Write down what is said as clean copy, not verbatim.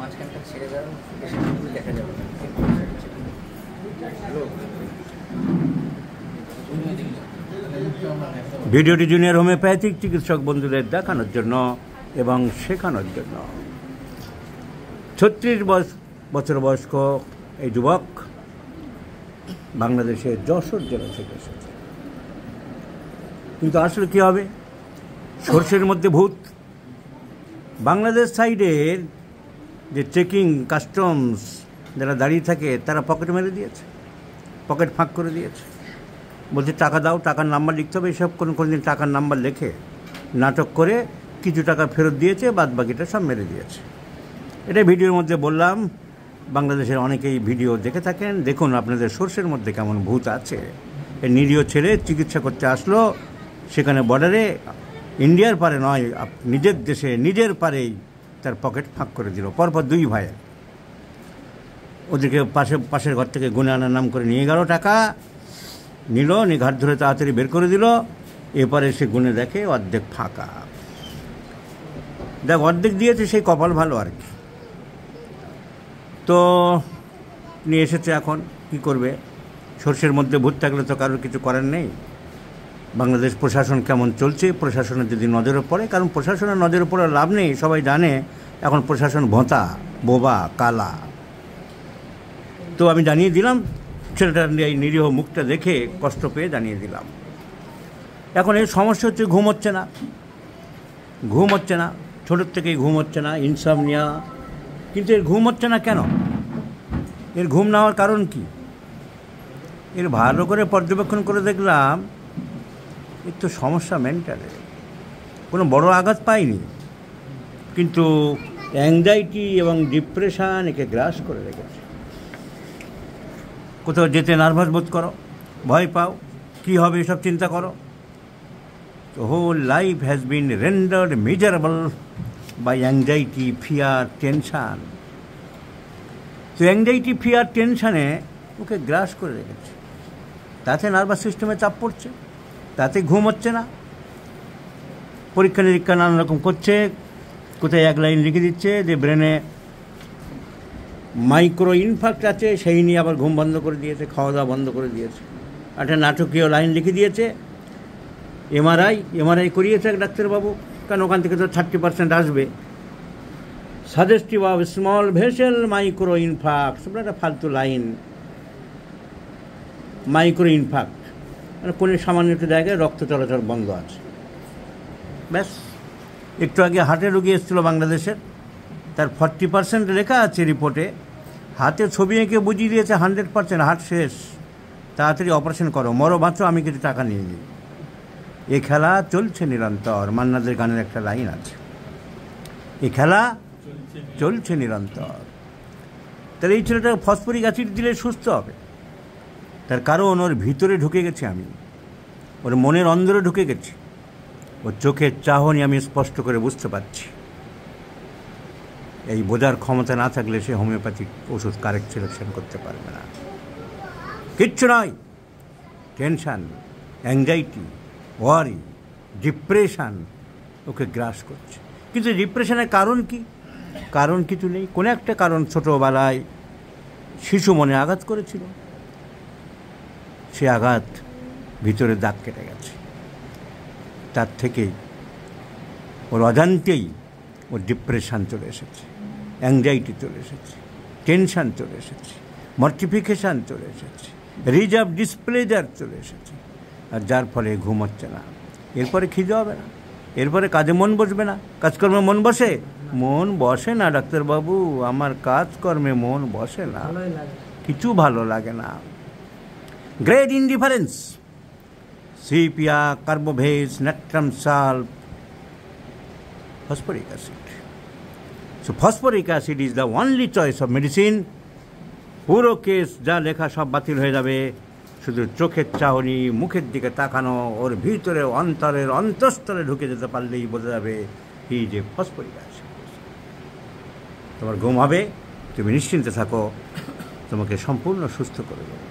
মাঝখানটা ছেড়ে দেওয়া দেখা যাবে না। ভিডিওটি জুনিয়র হোমিওপ্যাথিক চিকিৎসক বন্ধুদের দেখানোর জন্য এবং শেখানোর জন্য। 36 বছর বয়স্ক এই যুবক বাংলাদেশের যশোর জেলা থেকে এসেছে। কিন্তু আসলে কী হবে, সর্ষের মধ্যে ভূত। বাংলাদেশ সাইডের যে চেকিং কাস্টমস যারা দাঁড়িয়ে থাকে তারা পকেট মেরে দিয়েছে, পকেট ফাঁক করে দিয়েছে। বলছে টাকা দাও, টাকার নাম্বার লিখতে হবে। এসব কোনো দিন টাকার নাম্বার লেখে নাটক করে কিছু টাকা ফেরত দিয়েছে, বাদ বাকিটা সব মেরে দিয়েছে। এটা ভিডিওর মধ্যে বললাম। বাংলাদেশের অনেকেই ভিডিও দেখে থাকেন, দেখুন আপনাদের সর্ষের মধ্যে কেমন ভূত আছে। এই নিরীহ ছেলে চিকিৎসা করতে আসলো, সেখানে বর্ডারে ইন্ডিয়ার পারে নয়, নিজের দেশে নিজের পারেই তার পকেট ফাঁক করে দিল। পরপর 2 ভাই ওদেরকে পাশের ঘর থেকে গুনে আনার নাম করে নিয়ে গেল, টাকা নিল, ঘাট ধরে তাড়াতাড়ি বের করে দিল। এরপরে সে গুনে দেখে অর্ধেক ফাঁকা। দেখ অর্ধেক দিয়েছে, সেই কপাল ভালো আর কি। তো নিয়ে এসেছে, এখন কি করবে? সর্ষের মধ্যে ভূত থাকলে তো কারোর কিছু করার নেই। বাংলাদেশ প্রশাসন কেমন চলছে, প্রশাসনের যদি নজরে পড়ে, কারণ প্রশাসনের নজরে পড়ে লাভ নেই, সবাই জানে এখন প্রশাসন ভোঁতা, বোবা, কালা। তো আমি জানিয়ে দিলাম, ছেলেটার এই নিরীহ মুখটা দেখে কষ্ট পেয়ে জানিয়ে দিলাম। এখন এই সমস্যা হচ্ছে ঘুম হচ্ছে না, ছোটোর থেকেই ঘুম হচ্ছে না, ইনসমনিয়া। কিন্তু এর ঘুম হচ্ছে না কেন? এর ঘুম না হওয়ার কারণ কি? এর ভালো করে পর্যবেক্ষণ করে দেখলাম এর তো সমস্যা মেন্টালে। কোনো বড় আঘাত পাইনি, কিন্তু অ্যাংজাইটি এবং ডিপ্রেশন একে গ্রাস করে রেখেছে। কোথাও যেতে নার্ভাস বোধ করো, ভয় পাও, কী হবে এসব চিন্তা করো। The whole life has been rendered miserable by anxiety, fear, tension. তো অ্যাংজাইটি, ফিয়ার, টেনশানে ওকে গ্রাস করে রেখেছে। তাতে নার্ভাস সিস্টেমে চাপ পড়ছে, তাতে ঘুম হচ্ছে না। পরীক্ষা নিরীক্ষা নানা রকম করছে, কোথায় 1 লাইন লিখে দিচ্ছে যে ব্রেনে মাইক্রো ইনফার্ক্ট আছে, সেই নিয়ে আবার ঘুম বন্ধ করে দিয়েছে, খাওয়া দাওয়া বন্ধ করে দিয়েছে। একটা নাটকীয় লাইন লিখে দিয়েছে, এমআরআই করিয়েছে এক ডাক্তারবাবু, কারণ ওখান থেকে তো 30% আসবে। Suggestive of small vessel micro infarct, সেটা একটা ফালতু লাইন। মাইক্রো ইনফার্ক্ট মানে কোনো সামান্য একটু জায়গায় রক্ত চলাচল বন্ধ আছে, ব্যাস। একটু আগে হার্টের রোগী এসেছিলো বাংলাদেশের, তার 40% লেখা আছে রিপোর্টে, হাতে ছবি এঁকে বুঝিয়ে দিয়েছে 100% হার্ট শেষ, তাড়াতাড়ি অপারেশন করো, মরো বাঁচো, আমি কিছু টাকা নিয়ে নিই। এ খেলা চলছে নিরন্তর। মান্নাদের গানের একটা লাইন আছে, এ খেলা চলছে নিরন্তর। তাহলে এই ছেলেটা ফসফরিক অ্যাসিড দিলে সুস্থ হবে, তার কারণ ওর ভিতরে ঢুকে গেছি আমি, ওর মনের অন্দরে ঢুকে গেছি, ওর চোখের চাহনি আমি স্পষ্ট করে বুঝতে পারছি। এই বোঝার ক্ষমতা না থাকলে সে হোমিওপ্যাথিক ওষুধ কারেক্ট সিলেকশন করতে পারবে না। কিচ্ছু নয়, টেনশান, অ্যাংজাইটি, ওয়ারি, ডিপ্রেশান ওকে গ্রাস করছে। কিন্তু ডিপ্রেশনের কারণ কি? কারণ কিছু নেই। কোনো একটা কারণ ছোটোবেলায় শিশু মনে আঘাত করেছিল, সে আঘাত ভিতরে দাগ কেটে গেছে। তার থেকেই ওর অজান্তেই ওর ডিপ্রেশান চলে এসেছে, অ্যাংজাইটি চলে এসেছে, টেনশান চলে এসেছে, মর্টিফিকেশান চলে এসেছে, রিজার্ভ ডিসপ্লেজার চলে এসেছে। আর যার ফলে ঘুম হচ্ছে না, এরপরে খিদে হবে না, এরপরে কাজে মন বসবে না। কাজকর্মে মন বসে? মন বসে না ডাক্তারবাবু, আমার কাজকর্মে মন বসে না, কিছু ভালো লাগে না। Great indifference, sepia, carbo veg, natrum sulph, phosphoric acid. So phosphoric acid is the only choice of medicine. পুরো কেস যা লেখা সব বাতিল হয়ে যাবে, শুধু চোখের চাহনি, মুখের দিকে তাকানো, ওর ভিতরে অন্তরের অন্তঃস্থলে ঢুকে যেতে পারলেই বোঝা যাবে এই যে ফসফরিক অ্যাসিড। তোমার ঘুম হবে, তুমি নিশ্চিন্তে থাকো, তোমাকে সম্পূর্ণ সুস্থ করে দেবে।